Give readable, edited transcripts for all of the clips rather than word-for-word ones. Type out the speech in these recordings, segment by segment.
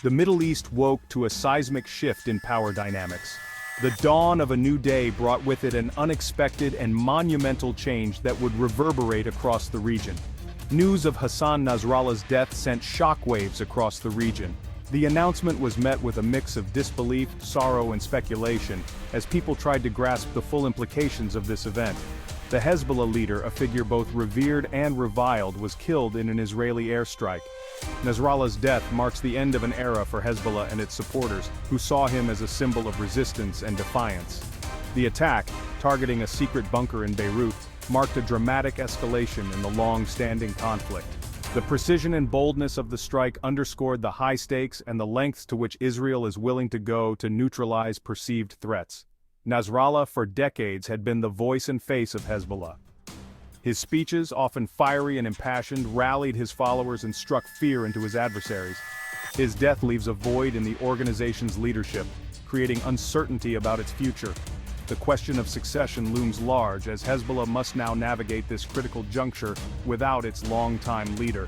The Middle East woke to a seismic shift in power dynamics. The dawn of a new day brought with it an unexpected and monumental change that would reverberate across the region. News of Hassan Nasrallah's death sent shockwaves across the region. The announcement was met with a mix of disbelief, sorrow, and speculation, as people tried to grasp the full implications of this event. The Hezbollah leader, a figure both revered and reviled, was killed in an Israeli airstrike. Nasrallah's death marks the end of an era for Hezbollah and its supporters, who saw him as a symbol of resistance and defiance. The attack, targeting a secret bunker in Beirut, marked a dramatic escalation in the long-standing conflict. The precision and boldness of the strike underscored the high stakes and the lengths to which Israel is willing to go to neutralize perceived threats. Nasrallah for decades had been the voice and face of Hezbollah. His speeches, often fiery and impassioned, rallied his followers and struck fear into his adversaries. His death leaves a void in the organization's leadership, creating uncertainty about its future. The question of succession looms large, as Hezbollah must now navigate this critical juncture without its longtime leader.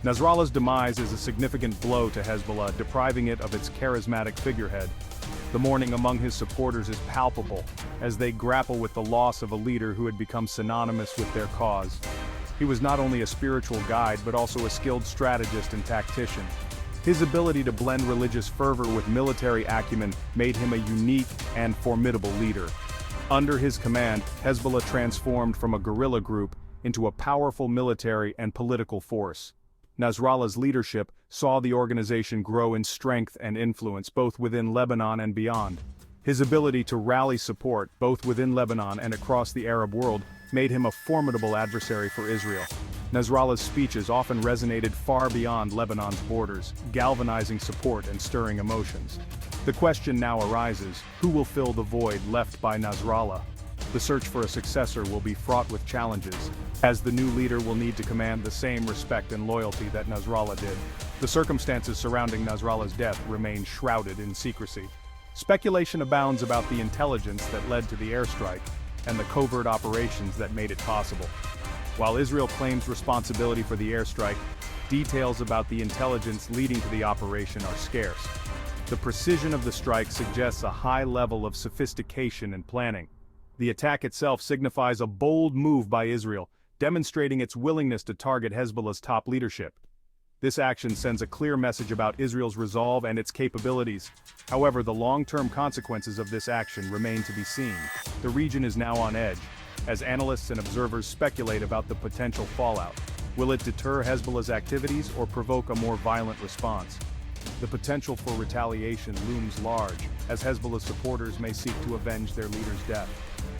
Nasrallah's demise is a significant blow to Hezbollah, depriving it of its charismatic figurehead. The mourning among his supporters is palpable, as they grapple with the loss of a leader who had become synonymous with their cause. He was not only a spiritual guide but also a skilled strategist and tactician. His ability to blend religious fervor with military acumen made him a unique and formidable leader. Under his command, Hezbollah transformed from a guerrilla group into a powerful military and political force. Nasrallah's leadership saw the organization grow in strength and influence both within Lebanon and beyond. His ability to rally support, both within Lebanon and across the Arab world, made him a formidable adversary for Israel. Nasrallah's speeches often resonated far beyond Lebanon's borders, galvanizing support and stirring emotions. The question now arises, who will fill the void left by Nasrallah? The search for a successor will be fraught with challenges, as the new leader will need to command the same respect and loyalty that Nasrallah did. The circumstances surrounding Nasrallah's death remain shrouded in secrecy. Speculation abounds about the intelligence that led to the airstrike, and the covert operations that made it possible. While Israel claims responsibility for the airstrike, details about the intelligence leading to the operation are scarce. The precision of the strike suggests a high level of sophistication and planning. The attack itself signifies a bold move by Israel, demonstrating its willingness to target Hezbollah's top leadership. This action sends a clear message about Israel's resolve and its capabilities. However, the long-term consequences of this action remain to be seen. The region is now on edge, as analysts and observers speculate about the potential fallout. Will it deter Hezbollah's activities or provoke a more violent response? The potential for retaliation looms large, as Hezbollah supporters may seek to avenge their leader's death.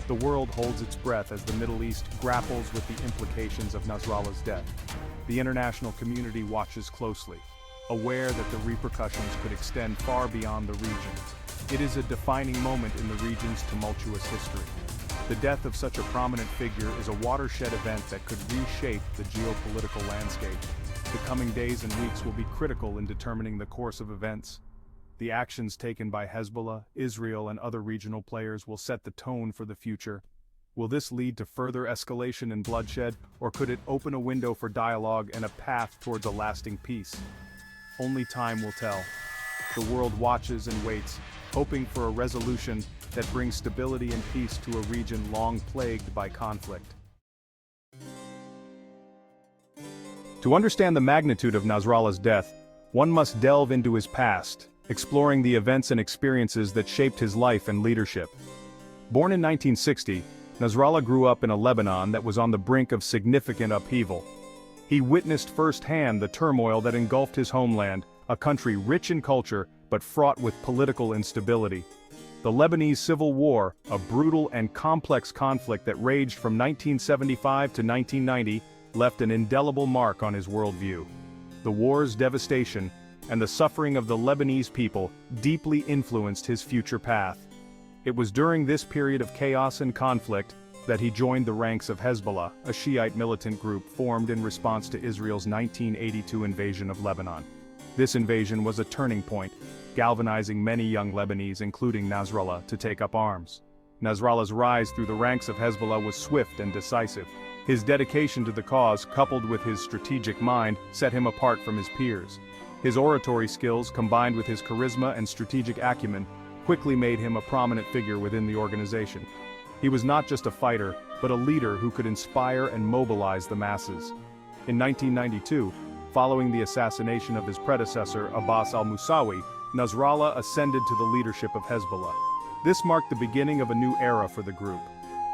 The world holds its breath as the Middle East grapples with the implications of Nasrallah's death. The international community watches closely, aware that the repercussions could extend far beyond the region. It is a defining moment in the region's tumultuous history. The death of such a prominent figure is a watershed event that could reshape the geopolitical landscape. The coming days and weeks will be critical in determining the course of events. The actions taken by Hezbollah, Israel, and other regional players will set the tone for the future. Will this lead to further escalation and bloodshed, or could it open a window for dialogue and a path towards a lasting peace? Only time will tell. The world watches and waits, hoping for a resolution that brings stability and peace to a region long plagued by conflict. To understand the magnitude of Nasrallah's death, one must delve into his past, exploring the events and experiences that shaped his life and leadership. Born in 1960, Nasrallah grew up in a Lebanon that was on the brink of significant upheaval. He witnessed firsthand the turmoil that engulfed his homeland, a country rich in culture but fraught with political instability. The Lebanese Civil War, a brutal and complex conflict that raged from 1975 to 1990, left an indelible mark on his worldview. The war's devastation and the suffering of the Lebanese people deeply influenced his future path. It was during this period of chaos and conflict that he joined the ranks of Hezbollah, a Shiite militant group formed in response to Israel's 1982 invasion of Lebanon. This invasion was a turning point, galvanizing many young Lebanese, including Nasrallah, to take up arms. Nasrallah's rise through the ranks of Hezbollah was swift and decisive. His dedication to the cause, coupled with his strategic mind, set him apart from his peers. His oratory skills, combined with his charisma and strategic acumen, quickly made him a prominent figure within the organization. He was not just a fighter, but a leader who could inspire and mobilize the masses. In 1992, following the assassination of his predecessor Abbas al-Musawi, Nasrallah ascended to the leadership of Hezbollah. This marked the beginning of a new era for the group.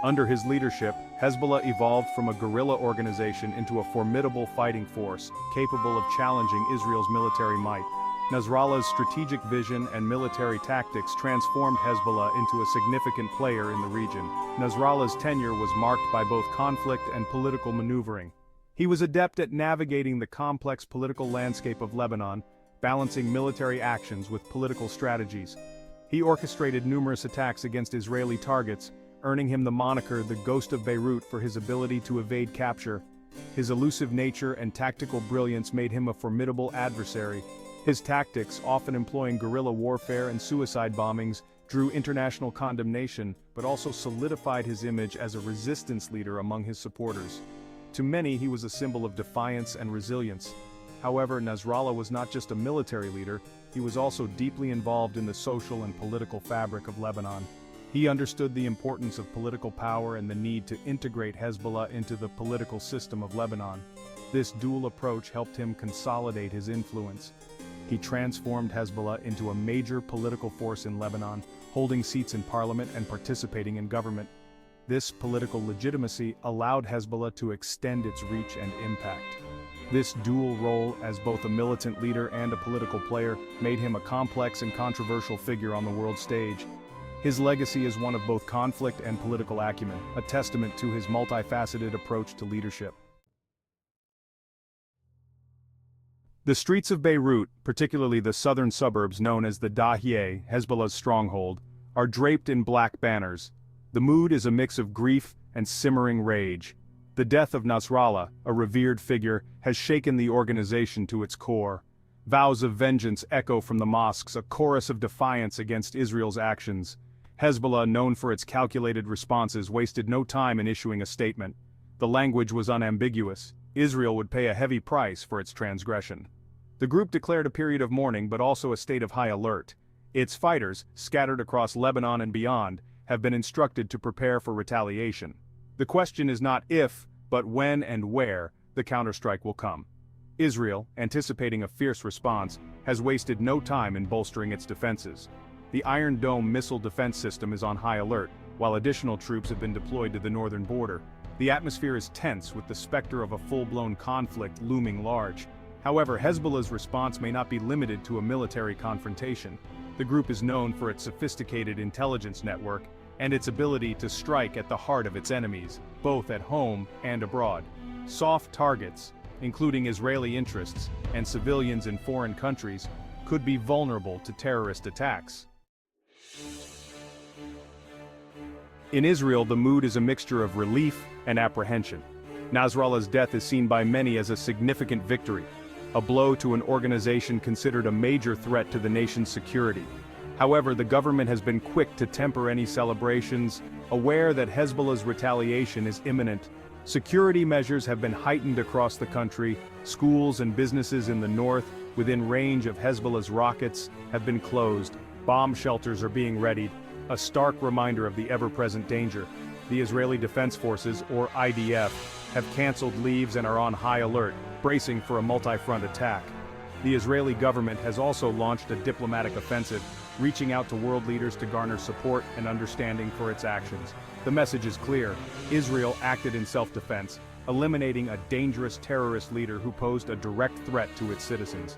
Under his leadership, Hezbollah evolved from a guerrilla organization into a formidable fighting force, capable of challenging Israel's military might. Nasrallah's strategic vision and military tactics transformed Hezbollah into a significant player in the region. Nasrallah's tenure was marked by both conflict and political maneuvering. He was adept at navigating the complex political landscape of Lebanon, balancing military actions with political strategies. He orchestrated numerous attacks against Israeli targets, earning him the moniker the Ghost of Beirut for his ability to evade capture. His elusive nature and tactical brilliance made him a formidable adversary. His tactics, often employing guerrilla warfare and suicide bombings, drew international condemnation, but also solidified his image as a resistance leader among his supporters. To many, he was a symbol of defiance and resilience. However, Nasrallah was not just a military leader, he was also deeply involved in the social and political fabric of Lebanon. He understood the importance of political power and the need to integrate Hezbollah into the political system of Lebanon. This dual approach helped him consolidate his influence. He transformed Hezbollah into a major political force in Lebanon, holding seats in parliament and participating in government. This political legitimacy allowed Hezbollah to extend its reach and impact. This dual role as both a militant leader and a political player made him a complex and controversial figure on the world stage. His legacy is one of both conflict and political acumen, a testament to his multifaceted approach to leadership. The streets of Beirut, particularly the southern suburbs known as the Dahieh, Hezbollah's stronghold, are draped in black banners. The mood is a mix of grief and simmering rage. The death of Nasrallah, a revered figure, has shaken the organization to its core. Vows of vengeance echo from the mosques, a chorus of defiance against Israel's actions. Hezbollah, known for its calculated responses, wasted no time in issuing a statement. The language was unambiguous. Israel would pay a heavy price for its transgression. The group declared a period of mourning but also a state of high alert. Its fighters, scattered across Lebanon and beyond, have been instructed to prepare for retaliation. The question is not if, but when and where, the counterstrike will come. Israel, anticipating a fierce response, has wasted no time in bolstering its defenses. The Iron Dome missile defense system is on high alert, while additional troops have been deployed to the northern border. The atmosphere is tense with the specter of a full-blown conflict looming large. However, Hezbollah's response may not be limited to a military confrontation. The group is known for its sophisticated intelligence network and its ability to strike at the heart of its enemies, both at home and abroad. Soft targets, including Israeli interests and civilians in foreign countries, could be vulnerable to terrorist attacks. In Israel, the mood is a mixture of relief and apprehension. Nasrallah's death is seen by many as a significant victory, a blow to an organization considered a major threat to the nation's security. However, the government has been quick to temper any celebrations, aware that Hezbollah's retaliation is imminent. Security measures have been heightened across the country. Schools and businesses in the north, within range of Hezbollah's rockets, have been closed. Bomb shelters are being readied, a stark reminder of the ever-present danger. The Israeli Defense Forces, or IDF, have canceled leaves and are on high alert, bracing for a multi-front attack. The Israeli government has also launched a diplomatic offensive, reaching out to world leaders to garner support and understanding for its actions. The message is clear: Israel acted in self-defense, eliminating a dangerous terrorist leader who posed a direct threat to its citizens.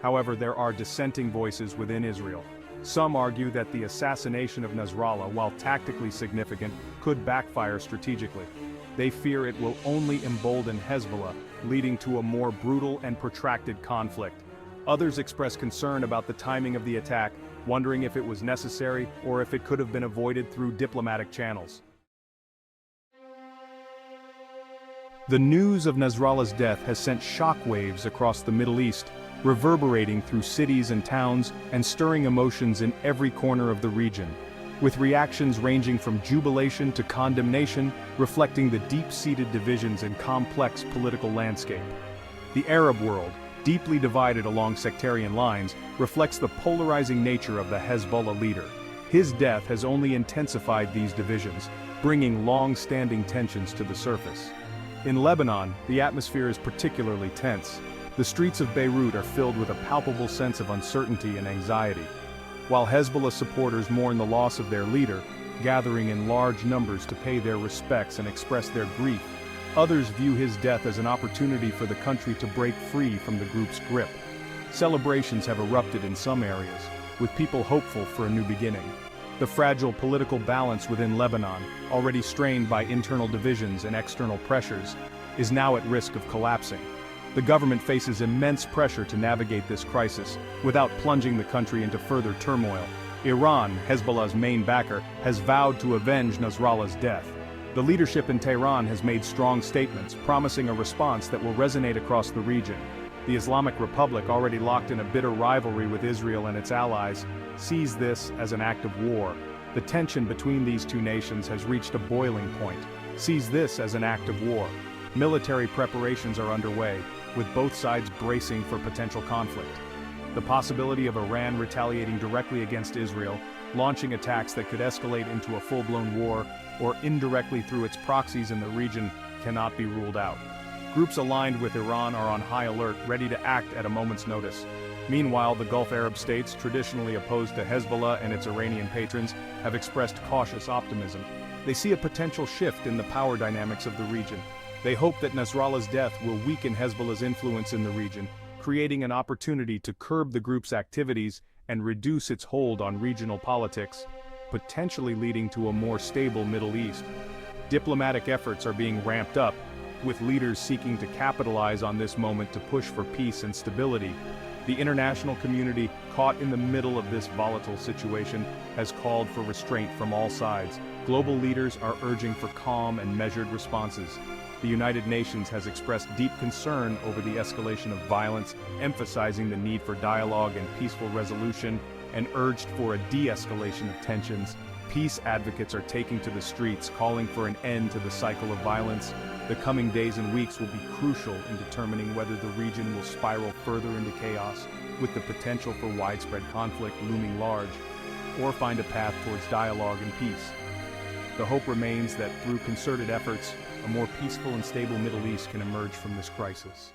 However, there are dissenting voices within Israel. Some argue that the assassination of Nasrallah, while tactically significant, could backfire strategically. They fear it will only embolden Hezbollah, leading to a more brutal and protracted conflict. Others express concern about the timing of the attack, wondering if it was necessary or if it could have been avoided through diplomatic channels. The news of Nasrallah's death has sent shockwaves across the Middle East, reverberating through cities and towns and stirring emotions in every corner of the region, with reactions ranging from jubilation to condemnation, reflecting the deep-seated divisions and complex political landscape. The Arab world, deeply divided along sectarian lines, reflects the polarizing nature of the Hezbollah leader. His death has only intensified these divisions, bringing long-standing tensions to the surface. In Lebanon, the atmosphere is particularly tense. The streets of Beirut are filled with a palpable sense of uncertainty and anxiety. While Hezbollah supporters mourn the loss of their leader, gathering in large numbers to pay their respects and express their grief, others view his death as an opportunity for the country to break free from the group's grip. Celebrations have erupted in some areas, with people hopeful for a new beginning. The fragile political balance within Lebanon, already strained by internal divisions and external pressures, is now at risk of collapsing. The government faces immense pressure to navigate this crisis, without plunging the country into further turmoil. Iran, Hezbollah's main backer, has vowed to avenge Nasrallah's death. The leadership in Tehran has made strong statements, promising a response that will resonate across the region. The Islamic Republic, already locked in a bitter rivalry with Israel and its allies, sees this as an act of war. The tension between these two nations has reached a boiling point. Sees this as an act of war. Military preparations are underway, with both sides bracing for potential conflict. The possibility of Iran retaliating directly against Israel, launching attacks that could escalate into a full-blown war, or indirectly through its proxies in the region, cannot be ruled out. Groups aligned with Iran are on high alert, ready to act at a moment's notice. Meanwhile, the Gulf Arab states, traditionally opposed to Hezbollah and its Iranian patrons, have expressed cautious optimism. They see a potential shift in the power dynamics of the region. They hope that Nasrallah's death will weaken Hezbollah's influence in the region, creating an opportunity to curb the group's activities and reduce its hold on regional politics, potentially leading to a more stable Middle East. Diplomatic efforts are being ramped up, with leaders seeking to capitalize on this moment to push for peace and stability. The international community, caught in the middle of this volatile situation, has called for restraint from all sides. Global leaders are urging for calm and measured responses. The United Nations has expressed deep concern over the escalation of violence, emphasizing the need for dialogue and peaceful resolution, and urged for a de-escalation of tensions. Peace advocates are taking to the streets, calling for an end to the cycle of violence. The coming days and weeks will be crucial in determining whether the region will spiral further into chaos, with the potential for widespread conflict looming large, or find a path towards dialogue and peace. The hope remains that through concerted efforts, a more peaceful and stable Middle East can emerge from this crisis.